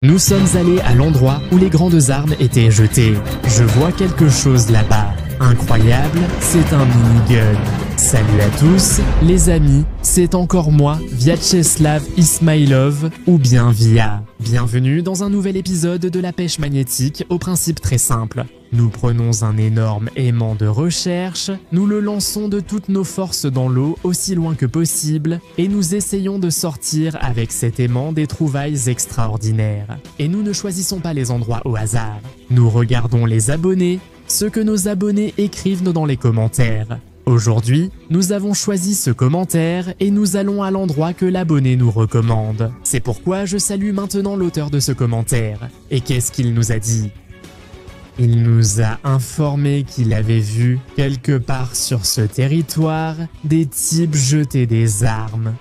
Nous sommes allés à l'endroit où les grandes armes étaient jetées. Je vois quelque chose là-bas. Incroyable, c'est un minigun. Salut à tous, les amis, c'est encore moi, Vyacheslav Ismailov, ou bien Via. Bienvenue dans un nouvel épisode de la pêche magnétique au principe très simple. Nous prenons un énorme aimant de recherche, nous le lançons de toutes nos forces dans l'eau aussi loin que possible, et nous essayons de sortir avec cet aimant des trouvailles extraordinaires. Et nous ne choisissons pas les endroits au hasard. Nous regardons les abonnés, ce que nos abonnés écrivent dans les commentaires. Aujourd'hui, nous avons choisi ce commentaire et nous allons à l'endroit que l'abonné nous recommande. C'est pourquoi je salue maintenant l'auteur de ce commentaire. Et qu'est-ce qu'il nous a dit ? Il nous a informé qu'il avait vu, quelque part sur ce territoire, des types jeter des armes.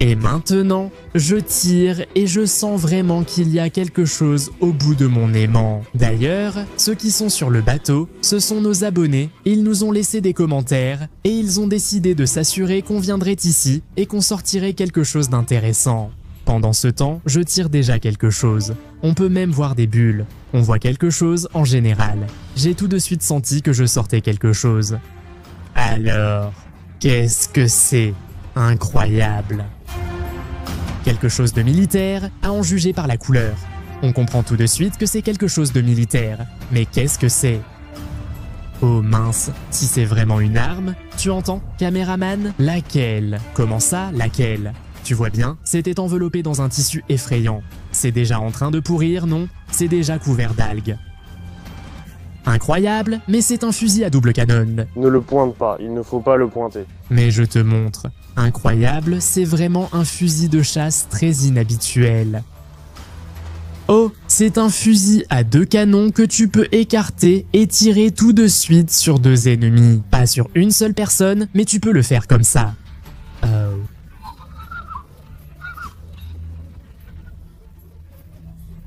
Et maintenant, je tire et je sens vraiment qu'il y a quelque chose au bout de mon aimant. D'ailleurs, ceux qui sont sur le bateau, ce sont nos abonnés. Ils nous ont laissé des commentaires et ils ont décidé de s'assurer qu'on viendrait ici et qu'on sortirait quelque chose d'intéressant. Pendant ce temps, je tire déjà quelque chose. On peut même voir des bulles. On voit quelque chose en général. J'ai tout de suite senti que je sortais quelque chose. Alors, qu'est-ce que c'est ? Incroyable. Quelque chose de militaire, à en juger par la couleur. On comprend tout de suite que c'est quelque chose de militaire. Mais qu'est-ce que c'est ? Oh mince, si c'est vraiment une arme, tu entends, caméraman ? Laquelle ? Comment ça, laquelle ? Tu vois bien, c'était enveloppé dans un tissu effrayant. C'est déjà en train de pourrir, non ? C'est déjà couvert d'algues. Incroyable, mais c'est un fusil à double canon. Ne le pointe pas, il ne faut pas le pointer. Mais je te montre. Incroyable, c'est vraiment un fusil de chasse très inhabituel. Oh, c'est un fusil à 2 canons que tu peux écarter et tirer tout de suite sur 2 ennemis. Pas sur une seule personne, mais tu peux le faire comme ça.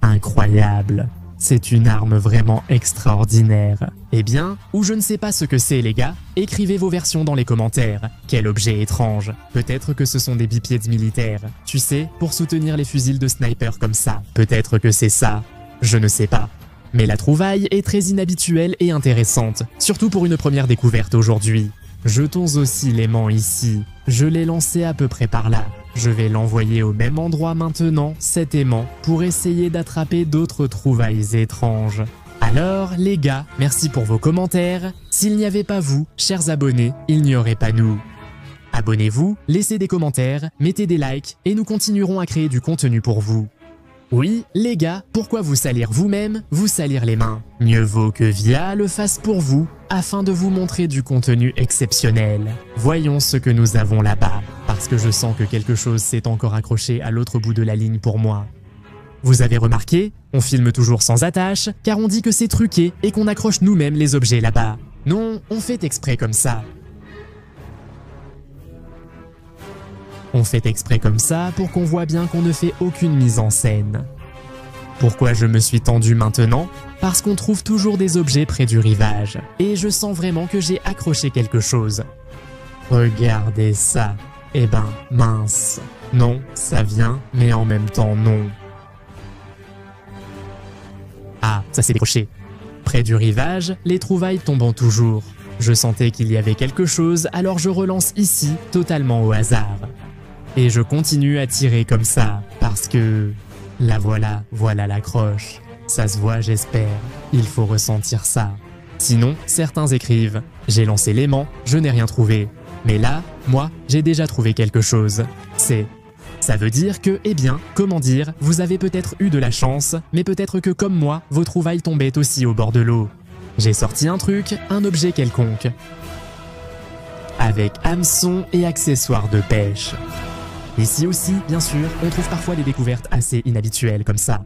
Incroyable. C'est une arme vraiment extraordinaire. Eh bien, ou je ne sais pas ce que c'est les gars, écrivez vos versions dans les commentaires. Quel objet étrange. Peut-être que ce sont des bipièdes militaires. Tu sais, pour soutenir les fusils de sniper comme ça. Peut-être que c'est ça. Je ne sais pas. Mais la trouvaille est très inhabituelle et intéressante. Surtout pour une première découverte aujourd'hui. Jetons aussi l'aimant ici. Je l'ai lancé à peu près par là. Je vais l'envoyer au même endroit maintenant, cet aimant, pour essayer d'attraper d'autres trouvailles étranges. Alors, les gars, merci pour vos commentaires. S'il n'y avait pas vous, chers abonnés, il n'y aurait pas nous. Abonnez-vous, laissez des commentaires, mettez des likes, et nous continuerons à créer du contenu pour vous. Oui, les gars, pourquoi vous salir vous-même, vous salir les mains? Mieux vaut que Via le fasse pour vous, afin de vous montrer du contenu exceptionnel. Voyons ce que nous avons là-bas, parce que je sens que quelque chose s'est encore accroché à l'autre bout de la ligne pour moi. Vous avez remarqué? On filme toujours sans attache, car on dit que c'est truqué et qu'on accroche nous-mêmes les objets là-bas. Non, on fait exprès comme ça. On fait exprès comme ça pour qu'on voit bien qu'on ne fait aucune mise en scène. Pourquoi je me suis tendu maintenant? Parce qu'on trouve toujours des objets près du rivage. Et je sens vraiment que j'ai accroché quelque chose. Regardez ça. Eh ben, mince. Non, ça vient, mais en même temps non. Ah, ça s'est décroché. Près du rivage, les trouvailles tombant toujours. Je sentais qu'il y avait quelque chose, alors je relance ici, totalement au hasard. Et je continue à tirer comme ça, parce que... La voilà, voilà l'accroche. Ça se voit, j'espère. Il faut ressentir ça. Sinon, certains écrivent « J'ai lancé l'aimant, je n'ai rien trouvé. » Mais là, moi, j'ai déjà trouvé quelque chose. Ça veut dire que, eh bien, comment dire, vous avez peut-être eu de la chance, mais peut-être que comme moi, vos trouvailles tombaient aussi au bord de l'eau. J'ai sorti un truc, un objet quelconque. Avec hameçon et accessoires de pêche. Ici aussi, bien sûr, on trouve parfois des découvertes assez inhabituelles comme ça.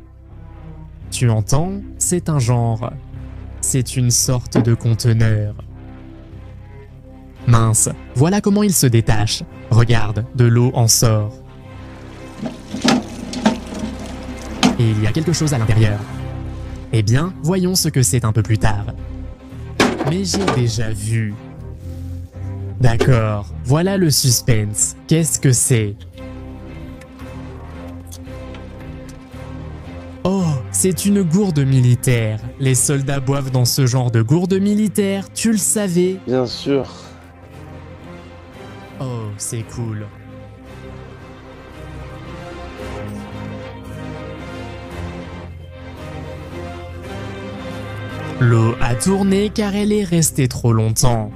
Tu entends? C'est un genre. C'est une sorte de conteneur. Mince, voilà comment il se détache. Regarde, de l'eau en sort. Et il y a quelque chose à l'intérieur. Eh bien, voyons ce que c'est un peu plus tard. Mais j'ai déjà vu. D'accord, voilà le suspense. Qu'est-ce que c'est ? c'est une gourde militaire. Les soldats boivent dans ce genre de gourde militaire, tu le savais? Bien sûr. Oh, c'est cool. L'eau a tourné car elle est restée trop longtemps.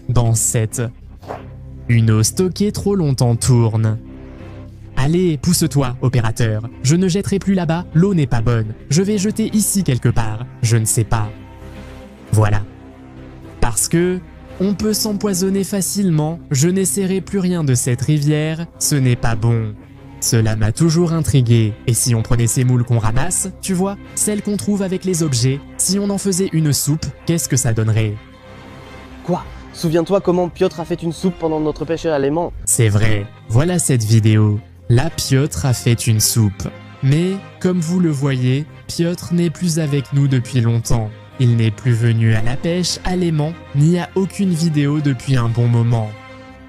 Dans cette... Une eau stockée trop longtemps tourne. Allez, pousse-toi, opérateur. Je ne jetterai plus là-bas, l'eau n'est pas bonne. Je vais jeter ici quelque part, je ne sais pas. Voilà. Parce que... On peut s'empoisonner facilement, je n'essaierai plus rien de cette rivière, ce n'est pas bon. Cela m'a toujours intrigué, et si on prenait ces moules qu'on ramasse, tu vois, celles qu'on trouve avec les objets, si on en faisait une soupe, qu'est-ce que ça donnerait? Quoi? Souviens-toi comment Piotr a fait une soupe pendant notre pêche à l'aimant. C'est vrai, voilà cette vidéo. Là, Piotr a fait une soupe. Mais, comme vous le voyez, Piotr n'est plus avec nous depuis longtemps. Il n'est plus venu à la pêche, à l'aimant, ni à aucune vidéo depuis un bon moment.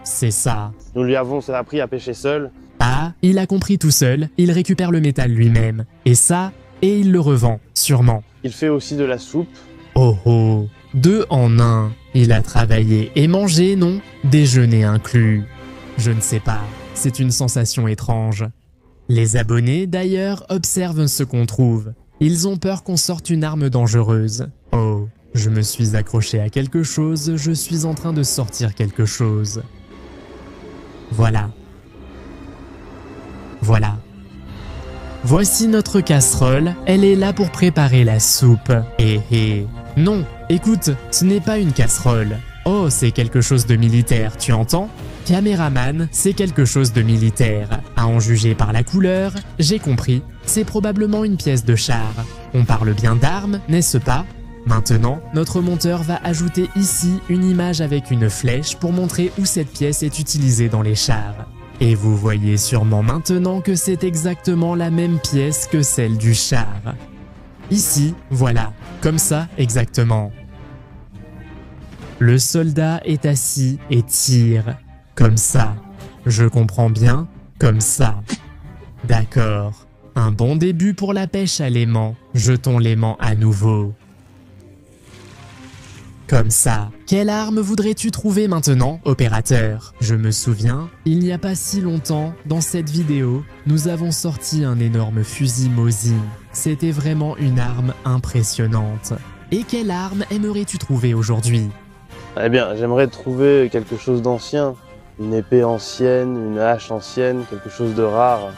C'est ça. Nous lui avons appris à pêcher seul. Ah, il a compris tout seul, il récupère le métal lui-même. Et ça, et il le revend, sûrement. Il fait aussi de la soupe. Oh oh, 2 en 1. Il a travaillé et mangé, non? Déjeuner inclus. Je ne sais pas, c'est une sensation étrange. Les abonnés, d'ailleurs, observent ce qu'on trouve. Ils ont peur qu'on sorte une arme dangereuse. Oh, je me suis accroché à quelque chose, je suis en train de sortir quelque chose. Voilà. Voilà. Voici notre casserole, elle est là pour préparer la soupe. Non, écoute, ce n'est pas une casserole. Oh, c'est quelque chose de militaire, tu entends? Caméraman, c'est quelque chose de militaire. À en juger par la couleur, j'ai compris, c'est probablement une pièce de char. On parle bien d'armes, n'est-ce pas? Maintenant, notre monteur va ajouter ici une image avec une flèche pour montrer où cette pièce est utilisée dans les chars. Et vous voyez sûrement maintenant que c'est exactement la même pièce que celle du char. Ici, voilà, comme ça exactement. Le soldat est assis et tire. Comme ça. Je comprends bien, comme ça. D'accord. Un bon début pour la pêche à l'aimant. Jetons l'aimant à nouveau. Comme ça. Quelle arme voudrais-tu trouver maintenant, opérateur? Je me souviens, il n'y a pas si longtemps, dans cette vidéo, nous avons sorti un énorme fusil Mosin. C'était vraiment une arme impressionnante. Et quelle arme aimerais-tu trouver aujourd'hui? Eh bien, j'aimerais trouver quelque chose d'ancien. Une épée ancienne, une hache ancienne, quelque chose de rare.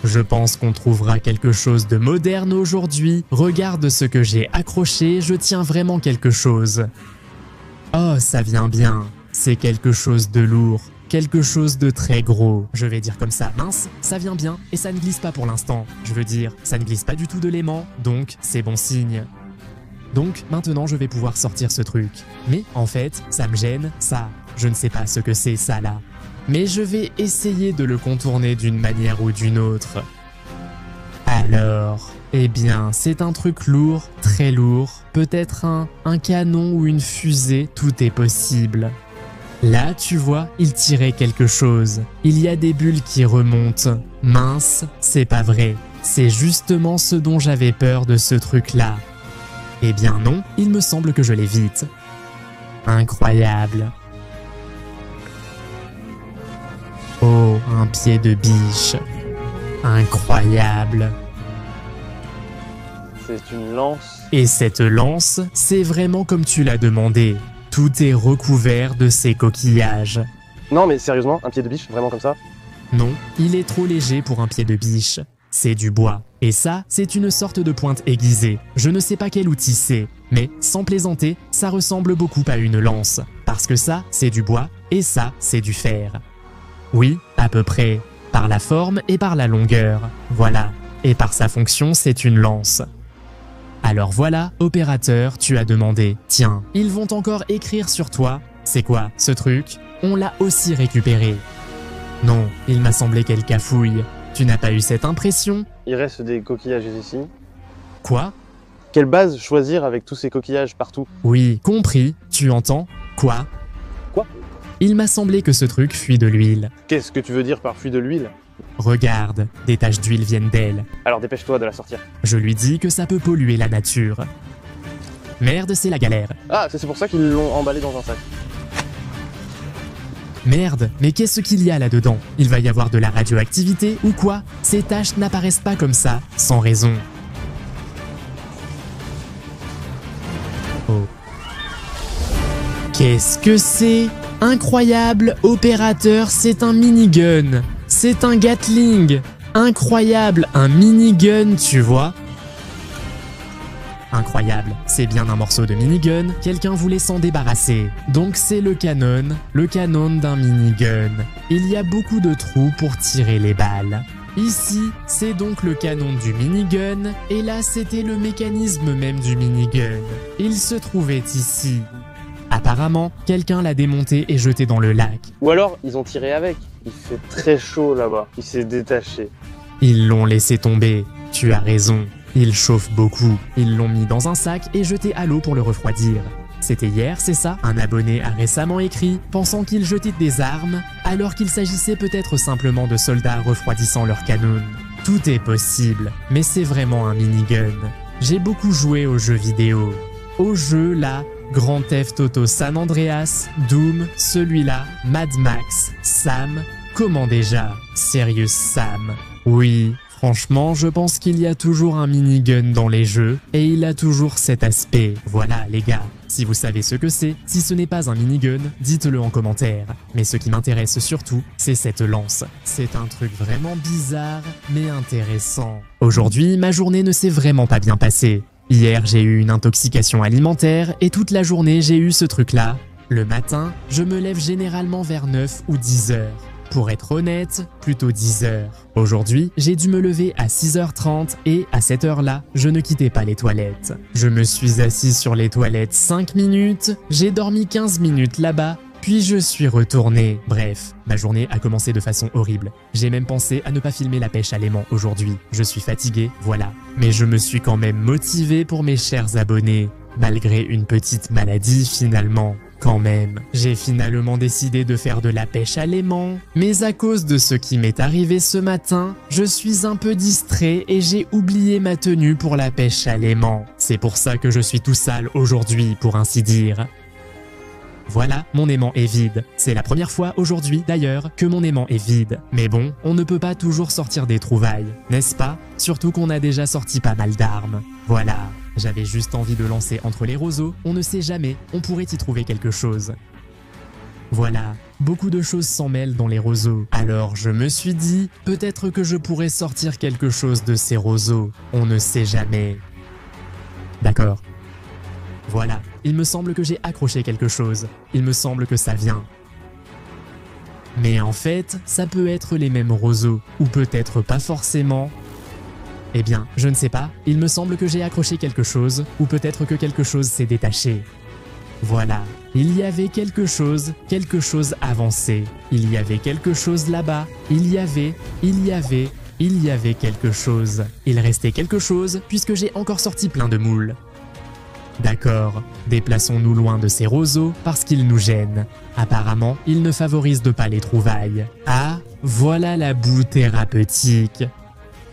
Je pense qu'on trouvera quelque chose de moderne aujourd'hui. Regarde ce que j'ai accroché, je tiens vraiment quelque chose. Oh, ça vient bien. C'est quelque chose de lourd, quelque chose de très gros. Je vais dire comme ça, mince, ça vient bien et ça ne glisse pas pour l'instant. Je veux dire, ça ne glisse pas du tout de l'aimant, donc c'est bon signe. Donc maintenant je vais pouvoir sortir ce truc. Mais en fait, ça me gêne, ça. Je ne sais pas ce que c'est ça là. Mais je vais essayer de le contourner d'une manière ou d'une autre. Alors, eh bien, c'est un truc lourd, très lourd. Peut-être un canon ou une fusée, tout est possible. Là, tu vois, il tirait quelque chose. Il y a des bulles qui remontent. Mince, c'est pas vrai. C'est justement ce dont j'avais peur de ce truc-là. Eh bien non, il me semble que je l'évite. Incroyable. Oh, un pied de biche. Incroyable. C'est une lance. Et cette lance, c'est vraiment comme tu l'as demandé. Tout est recouvert de ces coquillages. Non mais sérieusement, un pied de biche, vraiment comme ça? Non, il est trop léger pour un pied de biche. C'est du bois. Et ça, c'est une sorte de pointe aiguisée. Je ne sais pas quel outil c'est, mais sans plaisanter, ça ressemble beaucoup à une lance. Parce que ça, c'est du bois, et ça, c'est du fer. Oui, à peu près. Par la forme et par la longueur. Voilà. Et par sa fonction, c'est une lance. Alors voilà, opérateur, tu as demandé. Tiens, ils vont encore écrire sur toi. C'est quoi, ce truc? On l'a aussi récupéré. Non, il m'a semblé qu'elle cafouille. Tu n'as pas eu cette impression? Il reste des coquillages ici. Quoi? Quelle base choisir avec tous ces coquillages partout? Oui, compris. Tu entends? Quoi? Quoi? Il m'a semblé que ce truc fuit de l'huile. Qu'est-ce que tu veux dire par fuit de l'huile? Regarde, des taches d'huile viennent d'elle. Alors dépêche-toi de la sortir. Je lui dis que ça peut polluer la nature. Merde, c'est la galère. Ah, c'est pour ça qu'ils l'ont emballé dans un sac. Merde, mais qu'est-ce qu'il y a là-dedans? Il va y avoir de la radioactivité ou quoi? Ces taches n'apparaissent pas comme ça, sans raison. Oh. Qu'est-ce que c'est? Incroyable, opérateur, c'est un minigun. C'est un Gatling. Incroyable, un minigun, tu vois? Incroyable, c'est bien un morceau de minigun, quelqu'un voulait s'en débarrasser. Donc c'est le canon d'un minigun. Il y a beaucoup de trous pour tirer les balles. Ici, c'est donc le canon du minigun, et là c'était le mécanisme même du minigun. Il se trouvait ici. Apparemment, quelqu'un l'a démonté et jeté dans le lac. Ou alors, ils ont tiré avec. Il fait très chaud là-bas. Il s'est détaché. Ils l'ont laissé tomber, tu as raison. Il chauffe beaucoup. Ils l'ont mis dans un sac et jeté à l'eau pour le refroidir. C'était hier, c'est ça? Un abonné a récemment écrit, pensant qu'il jetait des armes, alors qu'il s'agissait peut-être simplement de soldats refroidissant leur canon. Tout est possible, mais c'est vraiment un minigun. J'ai beaucoup joué aux jeux vidéo. Aux jeux là, Grand Theft Auto San Andreas, Doom, celui-là, Mad Max, Sam, comment déjà? Serious Sam. Oui. Franchement, je pense qu'il y a toujours un minigun dans les jeux, et il a toujours cet aspect. Voilà les gars, si vous savez ce que c'est, si ce n'est pas un minigun, dites-le en commentaire. Mais ce qui m'intéresse surtout, c'est cette lance. C'est un truc vraiment bizarre, mais intéressant. Aujourd'hui, ma journée ne s'est vraiment pas bien passée. Hier, j'ai eu une intoxication alimentaire, et toute la journée, j'ai eu ce truc-là. Le matin, je me lève généralement vers 9 ou 10 heures. Pour être honnête, plutôt 10 heures. Aujourd'hui, j'ai dû me lever à 6h30 et à cette heure-là, je ne quittais pas les toilettes. Je me suis assis sur les toilettes 5 minutes, j'ai dormi 15 minutes là-bas, puis je suis retourné. Bref, ma journée a commencé de façon horrible. J'ai même pensé à ne pas filmer la pêche à l'aimant aujourd'hui. Je suis fatigué, voilà. Mais je me suis quand même motivé pour mes chers abonnés, malgré une petite maladie finalement. Quand même, j'ai finalement décidé de faire de la pêche à l'aimant, mais à cause de ce qui m'est arrivé ce matin, je suis un peu distrait et j'ai oublié ma tenue pour la pêche à l'aimant. C'est pour ça que je suis tout sale aujourd'hui, pour ainsi dire. Voilà, mon aimant est vide. C'est la première fois aujourd'hui, d'ailleurs, que mon aimant est vide. Mais bon, on ne peut pas toujours sortir des trouvailles, n'est-ce pas? Surtout qu'on a déjà sorti pas mal d'armes. Voilà. J'avais juste envie de lancer entre les roseaux, on ne sait jamais, on pourrait y trouver quelque chose. Voilà, beaucoup de choses s'en mêlent dans les roseaux. Alors je me suis dit, peut-être que je pourrais sortir quelque chose de ces roseaux, on ne sait jamais. D'accord. Voilà, il me semble que j'ai accroché quelque chose, il me semble que ça vient. Mais en fait, ça peut être les mêmes roseaux, ou peut-être pas forcément. Eh bien, je ne sais pas, il me semble que j'ai accroché quelque chose, ou peut-être que quelque chose s'est détaché. Voilà, il y avait quelque chose avancé, il y avait quelque chose là-bas, il y avait quelque chose. Il restait quelque chose, puisque j'ai encore sorti plein de moules. D'accord, déplaçons-nous loin de ces roseaux, parce qu'ils nous gênent. Apparemment, ils ne favorisent pas les trouvailles. Ah, voilà la boue thérapeutique.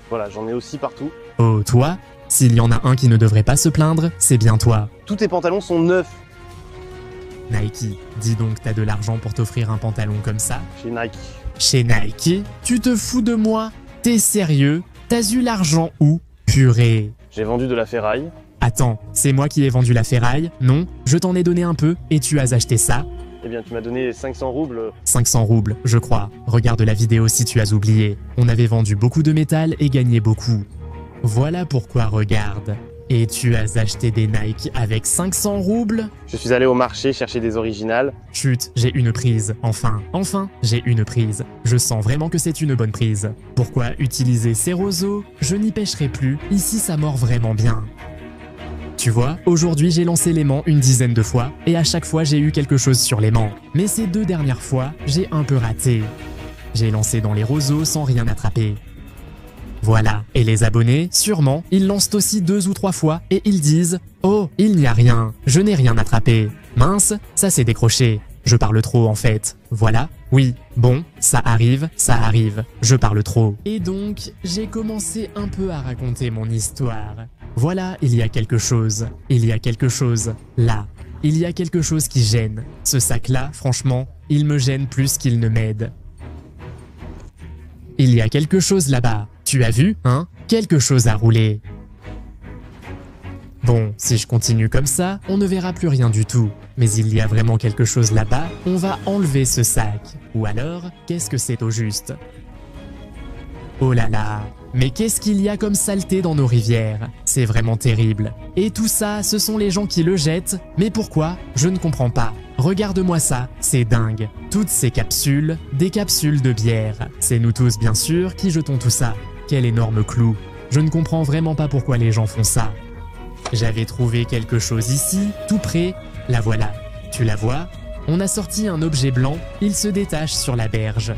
Voilà, j'en ai aussi partout. Oh, toi? S'il y en a un qui ne devrait pas se plaindre, c'est bien toi. Tous tes pantalons sont neufs. Nike, dis donc t'as de l'argent pour t'offrir un pantalon comme ça? Chez Nike. Chez Nike? Tu te fous de moi? T'es sérieux? T'as eu l'argent où? Purée. J'ai vendu de la ferraille. Attends, c'est moi qui ai vendu la ferraille? Non? Je t'en ai donné un peu et tu as acheté ça? Eh bien, tu m'as donné 500 roubles. 500 roubles, je crois. Regarde la vidéo si tu as oublié. On avait vendu beaucoup de métal et gagné beaucoup. Voilà pourquoi regarde. Et tu as acheté des Nike avec 500 roubles? Je suis allé au marché chercher des originales. Chut, j'ai une prise. Enfin, j'ai une prise. Je sens vraiment que c'est une bonne prise. Pourquoi utiliser ces roseaux? Je n'y pêcherai plus. Ici, ça mord vraiment bien. Tu vois, aujourd'hui j'ai lancé l'aimant une dizaine de fois et à chaque fois j'ai eu quelque chose sur l'aimant. Mais ces 2 dernières fois, j'ai un peu raté. J'ai lancé dans les roseaux sans rien attraper. Voilà, et les abonnés, sûrement, ils lancent aussi 2 ou 3 fois et ils disent « Oh, il n'y a rien, je n'ai rien attrapé. Mince, ça s'est décroché. Je parle trop en fait. » Voilà, Oui, bon, ça arrive, je parle trop. Et donc, j'ai commencé un peu à raconter mon histoire. Voilà, il y a quelque chose là. Il y a quelque chose qui gêne. Ce sac-là, franchement, il me gêne plus qu'il ne m'aide. Il y a quelque chose là-bas. Tu as vu, hein? Quelque chose à rouler. Bon, si je continue comme ça, on ne verra plus rien du tout. Mais il y a vraiment quelque chose là-bas, on va enlever ce sac. Ou alors, qu'est-ce que c'est au juste? Oh là là, mais qu'est-ce qu'il y a comme saleté dans nos rivières? C'est vraiment terrible. Et tout ça, ce sont les gens qui le jettent. Mais pourquoi? Je ne comprends pas. Regarde-moi ça, c'est dingue. Toutes ces capsules, des capsules de bière. C'est nous tous, bien sûr, qui jetons tout ça. Quel énorme clou. Je ne comprends vraiment pas pourquoi les gens font ça. J'avais trouvé quelque chose ici, tout près. La voilà. Tu la vois? On a sorti un objet blanc, il se détache sur la berge.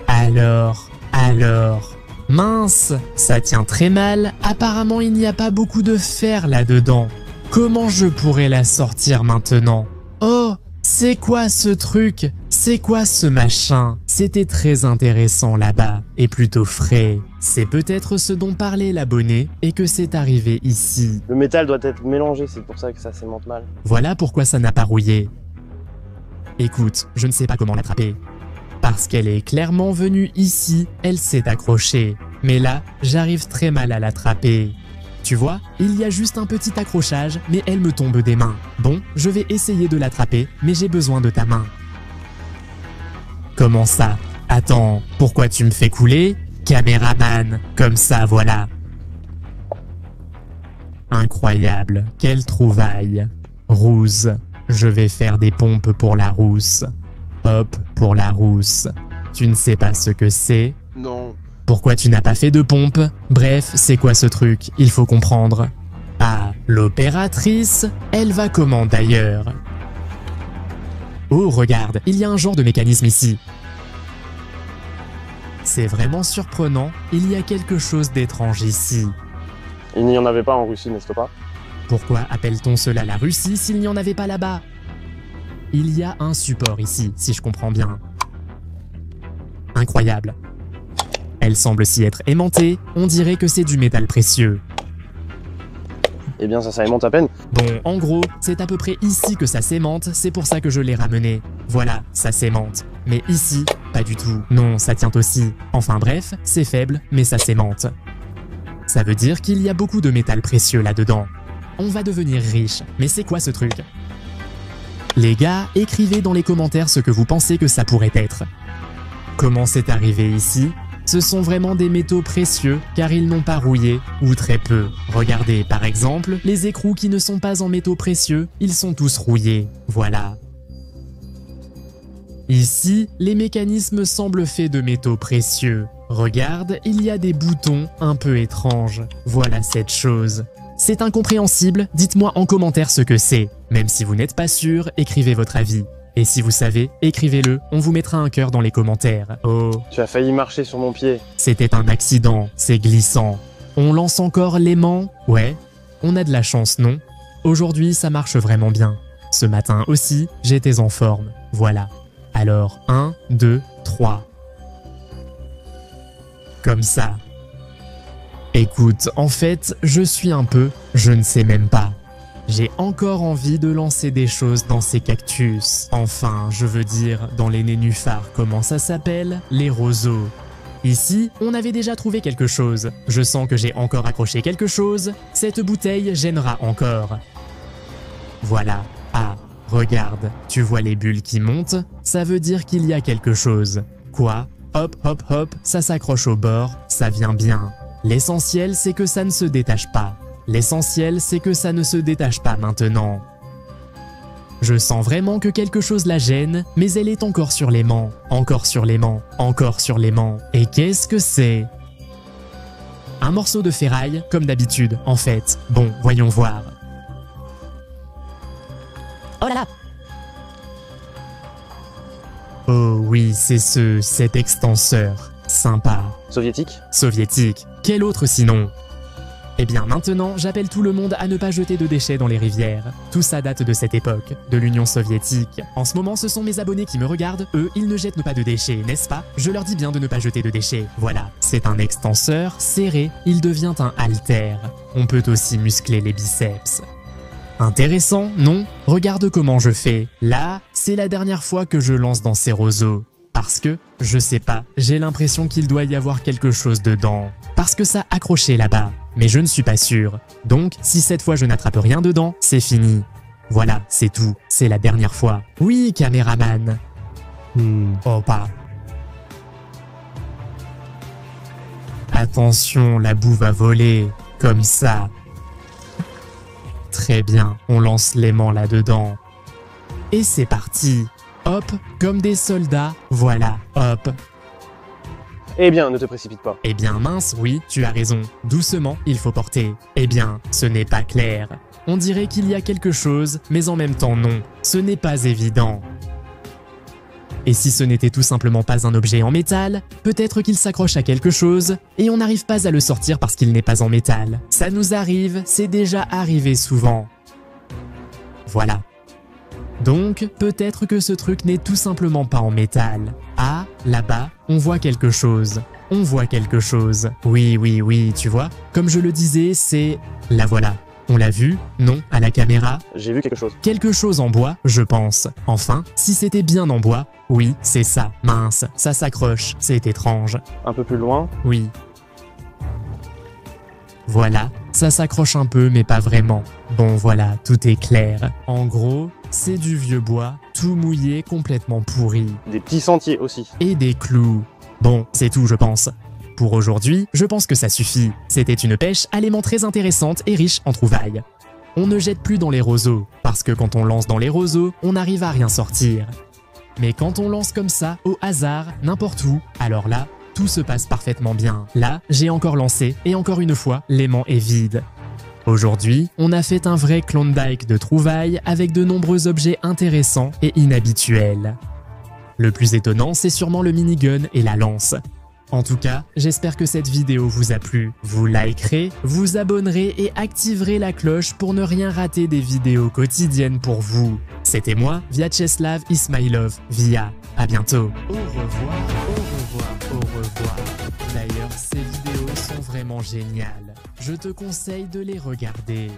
Alors, mince, ça tient très mal. Apparemment, il n'y a pas beaucoup de fer là-dedans. Comment je pourrais la sortir maintenant? Oh, c'est quoi ce truc? C'est quoi ce machin? C'était très intéressant là-bas, et plutôt frais. C'est peut-être ce dont parlait l'abonné, et que c'est arrivé ici. Le métal doit être mélangé, c'est pour ça que ça s'aimante mal. Voilà pourquoi ça n'a pas rouillé. Écoute, je ne sais pas comment l'attraper. Parce qu'elle est clairement venue ici, elle s'est accrochée. Mais là, j'arrive très mal à l'attraper. Tu vois, il y a juste un petit accrochage, mais elle me tombe des mains. Bon, je vais essayer de l'attraper, mais j'ai besoin de ta main. Comment ça? Attends, pourquoi tu me fais couler? Caméraman, comme ça, voilà. Incroyable, quelle trouvaille. Rousse, je vais faire des pompes pour la rousse. Hop, pour la rousse. Tu ne sais pas ce que c'est? Non. Pourquoi tu n'as pas fait de pompe? Bref, c'est quoi ce truc? Il faut comprendre. Ah, l'opératrice, elle va comment d'ailleurs? Oh, regarde, il y a un genre de mécanisme ici. C'est vraiment surprenant, il y a quelque chose d'étrange ici. Il n'y en avait pas en Russie, n'est-ce pas? Pourquoi appelle-t-on cela la Russie s'il n'y en avait pas là-bas? Il y a un support ici, si je comprends bien. Incroyable. Elle semble s'y être aimantée, on dirait que c'est du métal précieux. Eh bien, ça aimante à peine. Bon, en gros, c'est à peu près ici que ça s'aimante, c'est pour ça que je l'ai ramené. Voilà, ça s'aimante. Mais ici, pas du tout. Non, ça tient aussi. Enfin bref, c'est faible, mais ça s'aimante. Ça veut dire qu'il y a beaucoup de métal précieux là-dedans. On va devenir riche, mais c'est quoi ce truc? Les gars, écrivez dans les commentaires ce que vous pensez que ça pourrait être. Comment c'est arrivé ici? Ce sont vraiment des métaux précieux car ils n'ont pas rouillé, ou très peu. Regardez par exemple, les écrous qui ne sont pas en métaux précieux, ils sont tous rouillés. Voilà. Ici, les mécanismes semblent faits de métaux précieux. Regarde, il y a des boutons un peu étranges. Voilà cette chose. C'est incompréhensible, dites-moi en commentaire ce que c'est. Même si vous n'êtes pas sûr, écrivez votre avis. Et si vous savez, écrivez-le, on vous mettra un cœur dans les commentaires. Oh, Tu as failli marcher sur mon pied. c'était un accident, c'est glissant. On lance encore l'aimant? Ouais, on a de la chance, non? Aujourd'hui, ça marche vraiment bien. Ce matin aussi, j'étais en forme, voilà. Alors, 1, 2, 3. Comme ça. Écoute, en fait, je ne sais même pas. J'ai encore envie de lancer des choses dans ces cactus. Enfin, je veux dire, dans les nénuphars, comment ça s'appelle? Les roseaux. Ici, on avait déjà trouvé quelque chose. Je sens que j'ai encore accroché quelque chose. Cette bouteille gênera encore. Voilà. Ah, regarde, tu vois les bulles qui montent? Ça veut dire qu'il y a quelque chose. Quoi? Hop, hop, hop, ça s'accroche au bord, ça vient bien. L'essentiel, c'est que ça ne se détache pas. L'essentiel, c'est que ça ne se détache pas maintenant. Je sens vraiment que quelque chose la gêne, mais elle est encore sur l'aimant, encore sur l'aimant, encore sur l'aimant. Et qu'est-ce que c'est? Un morceau de ferraille, comme d'habitude, en fait. Bon, voyons voir. Oh là là! Oh oui, c'est cet extenseur. Sympa. Soviétique? Soviétique. Quel autre sinon? Eh bien maintenant, j'appelle tout le monde à ne pas jeter de déchets dans les rivières. Tout ça date de cette époque, de l'Union soviétique. En ce moment, ce sont mes abonnés qui me regardent. Eux, ils ne jettent pas de déchets, n'est-ce pas? Je leur dis bien de ne pas jeter de déchets. Voilà, c'est un extenseur serré, il devient un haltère. On peut aussi muscler les biceps. Intéressant, non? Regarde comment je fais. Là, c'est la dernière fois que je lance dans ces roseaux. Parce que, je sais pas, j'ai l'impression qu'il doit y avoir quelque chose dedans. Parce que ça accrochait là-bas. Mais je ne suis pas sûr. Donc, si cette fois je n'attrape rien dedans, c'est fini. Voilà, c'est tout. C'est la dernière fois. Oui, caméraman. Oh, pas. Attention, la boue va voler. Comme ça. Très bien, on lance l'aimant là-dedans. Et c'est parti. Hop, comme des soldats, voilà, hop. Eh bien, ne te précipite pas. Eh bien mince, oui, tu as raison. Doucement, il faut porter. Eh bien, ce n'est pas clair. On dirait qu'il y a quelque chose, mais en même temps non. Ce n'est pas évident. Et si ce n'était tout simplement pas un objet en métal, peut-être qu'il s'accroche à quelque chose, et on n'arrive pas à le sortir parce qu'il n'est pas en métal. Ça nous arrive, c'est déjà arrivé souvent. Voilà. Donc, peut-être que ce truc n'est tout simplement pas en métal. Ah, là-bas, on voit quelque chose. On voit quelque chose. Oui, oui, oui, tu vois. Comme je le disais, c'est... La voilà. On l'a vu? Non, à la caméra? J'ai vu quelque chose. Quelque chose en bois, je pense. Enfin, si c'était bien en bois, oui, c'est ça. Mince, ça s'accroche, c'est étrange. Un peu plus loin. Oui. Voilà, ça s'accroche un peu, mais pas vraiment. Bon, voilà, tout est clair. En gros, c'est du vieux bois, tout mouillé, complètement pourri. Des petits sentiers aussi. Et des clous. Bon, c'est tout, je pense. Pour aujourd'hui, je pense que ça suffit. C'était une pêche allément très intéressante et riche en trouvailles. On ne jette plus dans les roseaux, parce que quand on lance dans les roseaux, on n'arrive à rien sortir. Mais quand on lance comme ça, au hasard, n'importe où, alors là, tout se passe parfaitement bien. Là, j'ai encore lancé, et encore une fois, l'aimant est vide. Aujourd'hui, on a fait un vrai Klondike de trouvailles avec de nombreux objets intéressants et inhabituels. Le plus étonnant, c'est sûrement le minigun et la lance. En tout cas, j'espère que cette vidéo vous a plu. Vous likerez, vous abonnerez et activerez la cloche pour ne rien rater des vidéos quotidiennes pour vous. C'était moi, Vyacheslav Ismailov, Via. À bientôt. Au revoir, au revoir, au revoir. D'ailleurs, ces vidéos sont vraiment géniales. Je te conseille de les regarder.